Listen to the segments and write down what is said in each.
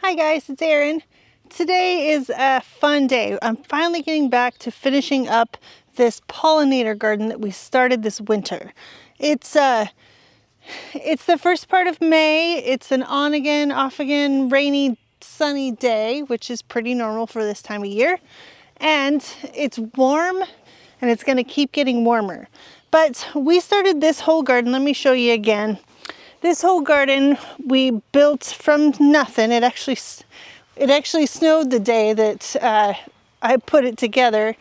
Hi guys, it's Erin. Today is a fun day. I'm finally getting back to finishing up this pollinator garden that we started this winter. It's the first part of May. It's an on again, off again, rainy, sunny day, which is pretty normal for this time of year. And it's warm and it's going to keep getting warmer. But we started this whole garden. Let me show you again. This whole garden we built from nothing. It actually snowed the day that I put it together,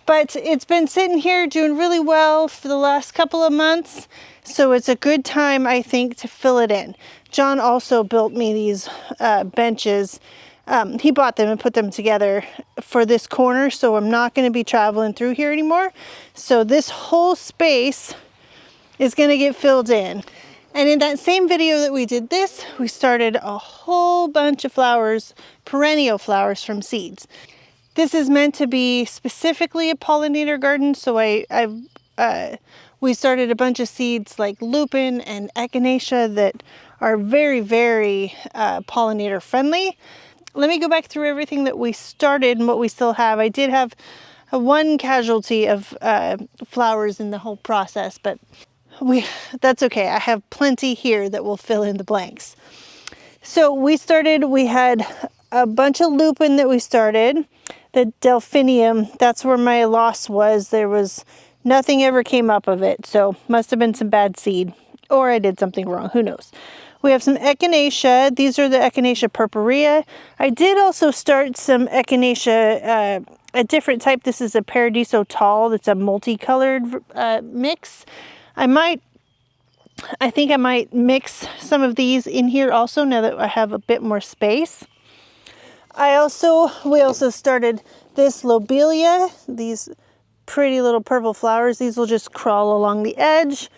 but it's been sitting here doing really well for the last couple of months, so it's a good time, I think, to fill it in. John also built me these benches. He bought them and put them together for this corner, so I'm not going to be traveling through here anymore. So this whole space is going to get filled in. And in that same video that we did this, we started a whole bunch of flowers, perennial flowers from seeds. This is meant to be specifically a pollinator garden, so we started a bunch of seeds like lupin and echinacea that are very, very pollinator friendly. Let me go back through everything that we started and what we still have. I did have one casualty of flowers in the whole process, but that's okay. I have plenty here that will fill in the blanks. So we had a bunch of lupin that we started. The delphinium, that's where my loss was. Nothing ever came up of it, so must have been some bad seed, or I did something wrong, who knows. We have some echinacea. These are the echinacea purpurea. I did also start some echinacea, a different type. This is a paradiso tall. That's a multicolored mix. I think I might mix some of these in here also now that I have a bit more space. We also started this lobelia, these pretty little purple flowers. These will just crawl along the edge.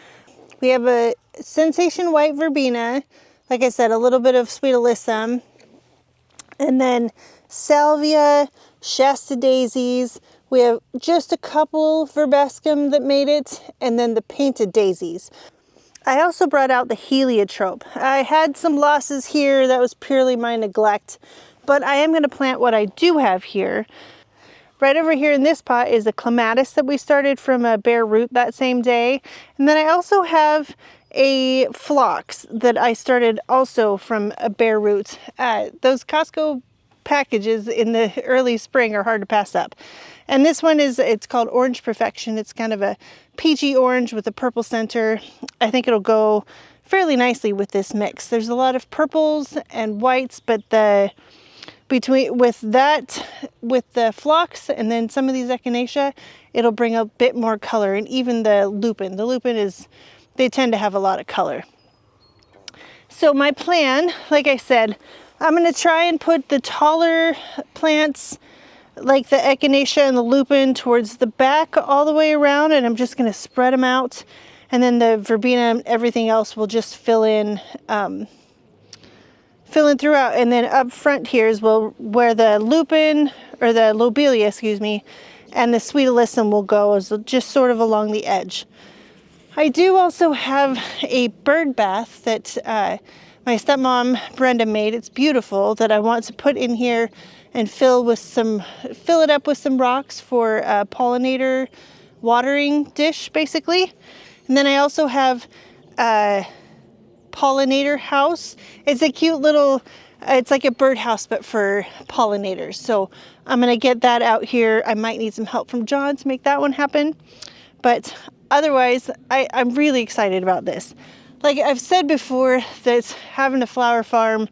We have a sensation white verbena, like I said, a little bit of sweet alyssum, and then salvia, shasta daisies. We have just a couple verbascum that made it, and then the painted daisies. I also brought out the heliotrope. I had some losses here. That was purely my neglect, but I am going to plant what I do have here. Right over here in this pot is a clematis that we started from a bare root that same day. And then I also have a phlox that I started also from a bare root. Those Costco packages in the early spring are hard to pass up. And this one it's called Orange Perfection. It's kind of a peachy orange with a purple center. I think it'll go fairly nicely with this mix. There's a lot of purples and whites, but with the phlox and then some of these echinacea, it'll bring a bit more color. And even the lupin they tend to have a lot of color. So my plan, like I said, I'm going to try and put the taller plants like the echinacea and the lupin towards the back all the way around, and I'm just going to spread them out, and then the verbena and everything else will just fill in throughout. And then up front here is where the lupin, or the lobelia, excuse me, and the sweet alyssum will go, as just sort of along the edge. I do also have a bird bath that my stepmom Brenda made. It's beautiful, that I want to put in here and fill it up with some rocks for a pollinator watering dish, basically. And then I also have a pollinator house. It's a cute little, it's like a birdhouse, but for pollinators. So I'm gonna get that out here. I might need some help from John to make that one happen. But otherwise, I'm really excited about this. Like I've said before, that having a flower farm,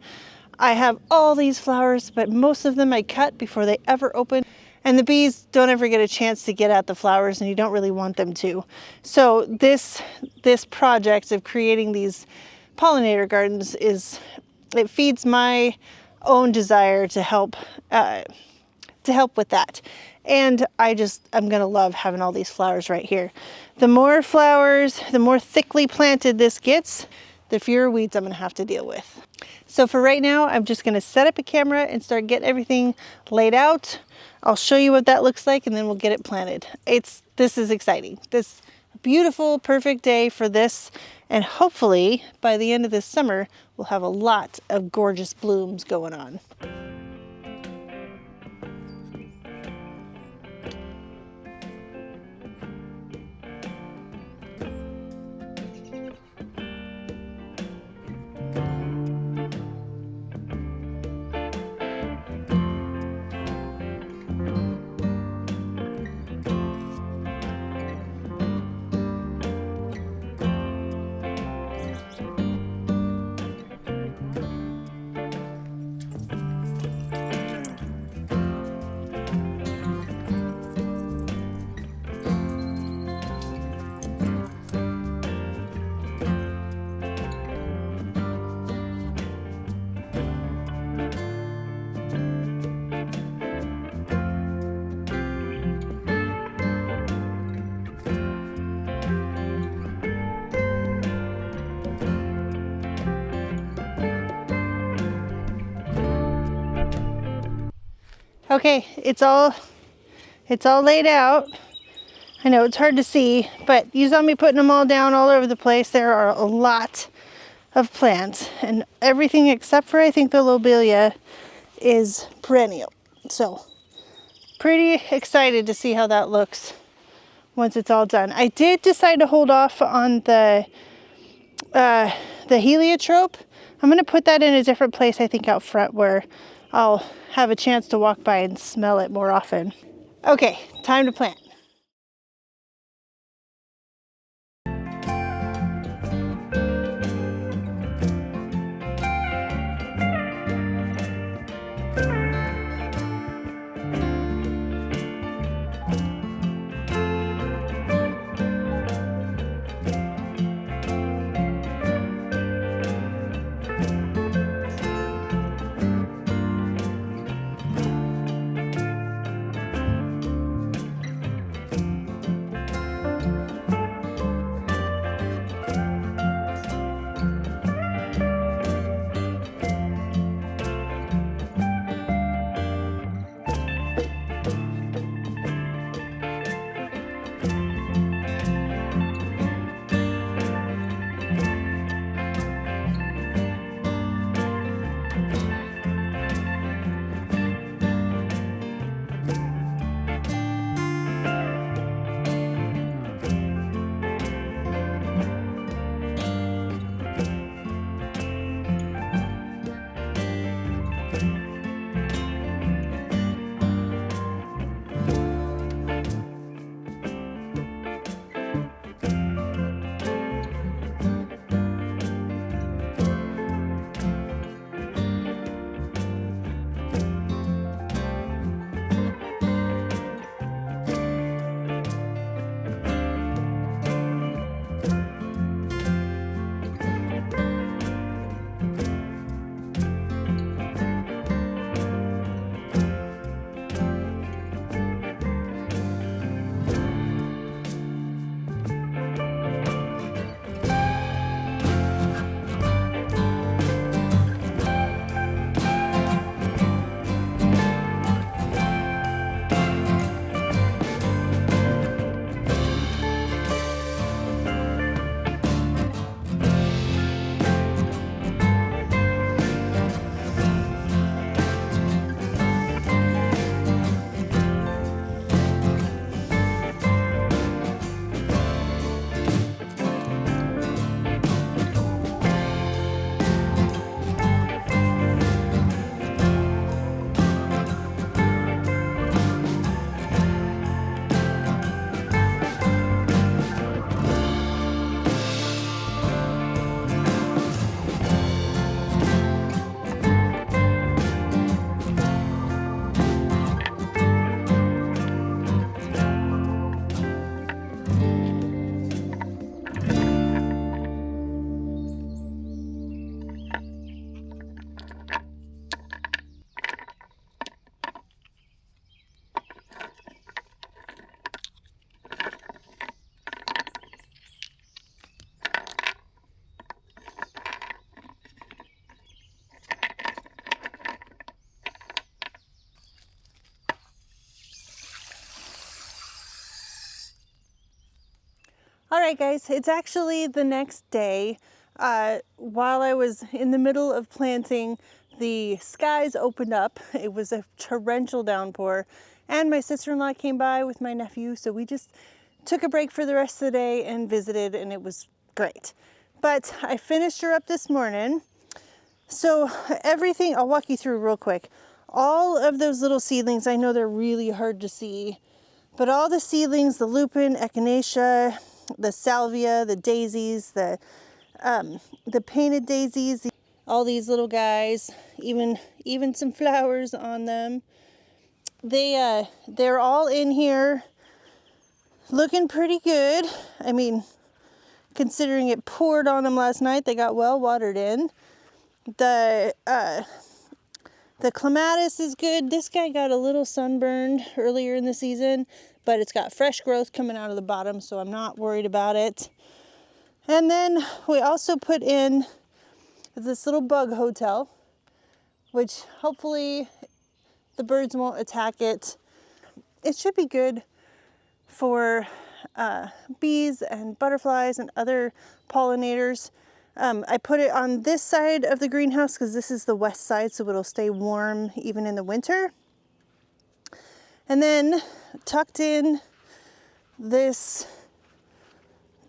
I have all these flowers, but most of them I cut before they ever open. And the bees don't ever get a chance to get at the flowers, and you don't really want them to. So this project of creating these pollinator gardens it feeds my own desire to help with that. And I'm gonna love having all these flowers right here. The more flowers, the more thickly planted this gets, the fewer weeds I'm gonna have to deal with. So for right now, I'm just gonna set up a camera and start getting everything laid out. I'll show you what that looks like, and then we'll get it planted. This is exciting. beautiful, perfect day for this. And hopefully by the end of this summer, we'll have a lot of gorgeous blooms going on. Okay, it's all laid out. I know it's hard to see, but you saw me putting them all down all over the place. There are a lot of plants, and everything except for I think the lobelia is perennial. So pretty excited to see how that looks once it's all done. I did decide to hold off on the heliotrope. I'm gonna put that in a different place, I think out front, where I'll have a chance to walk by and smell it more often. Okay, time to plant. All right, guys, it's actually the next day. While I was in the middle of planting, the skies opened up. It was a torrential downpour, and my sister-in-law came by with my nephew, so we just took a break for the rest of the day and visited, and it was great. But I finished her up this morning. So everything, I'll walk you through real quick. All of those little seedlings, I know they're really hard to see, but all the seedlings, the lupin, echinacea, the salvia, the daisies, the painted daisies, all these little guys, even some flowers on them. They're all in here looking pretty good. I mean, considering it poured on them last night, they got well watered in. The clematis is good. This guy got a little sunburned earlier in the season, but it's got fresh growth coming out of the bottom, so I'm not worried about it. And then we also put in this little bug hotel, which hopefully the birds won't attack it. It should be good for bees and butterflies and other pollinators. I put it on this side of the greenhouse because this is the west side, so it'll stay warm even in the winter. And then tucked in this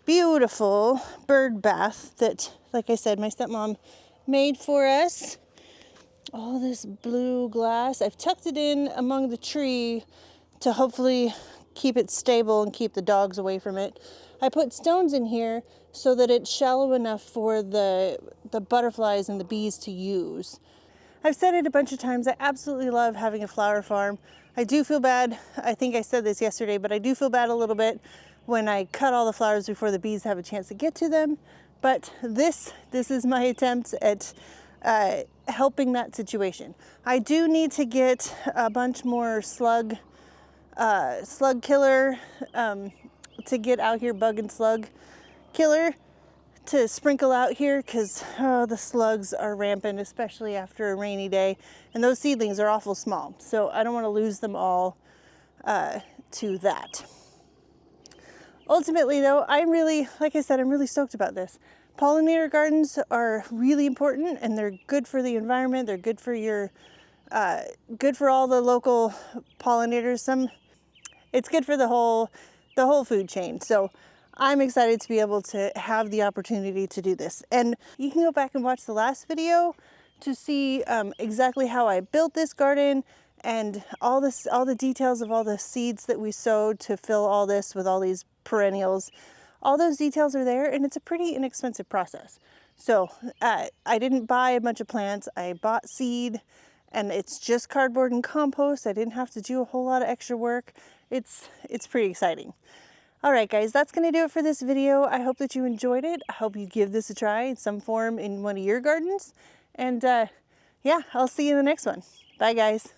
beautiful bird bath that, like I said, my stepmom made for us. All this blue glass. I've tucked it in among the tree to hopefully keep it stable and keep the dogs away from it. I put stones in here so that it's shallow enough for the butterflies and the bees to use. I've said it a bunch of times, I absolutely love having a flower farm. I do feel bad, I think I said this yesterday, but I do feel bad a little bit when I cut all the flowers before the bees have a chance to get to them. But this is my attempt at helping that situation. I do need to get a bunch more slug killer to get out here, bug and slug killer to sprinkle out here, because the slugs are rampant, especially after a rainy day, and those seedlings are awful small, so I don't want to lose them all to that. Ultimately though, like I said, I'm really stoked about this. Pollinator gardens are really important, and they're good for the environment. They're good for your good for all the local pollinators. It's good for the whole food chain. So I'm excited to be able to have the opportunity to do this. And you can go back and watch the last video to see exactly how I built this garden and all the details of all the seeds that we sowed to fill all this with all these perennials. All those details are there, and it's a pretty inexpensive process. So I didn't buy a bunch of plants. I bought seed, and it's just cardboard and compost. I didn't have to do a whole lot of extra work. It's pretty exciting. All right, guys, that's going to do it for this video. I hope that you enjoyed it. I hope you give this a try in some form in one of your gardens. And yeah, I'll see you in the next one. Bye, guys.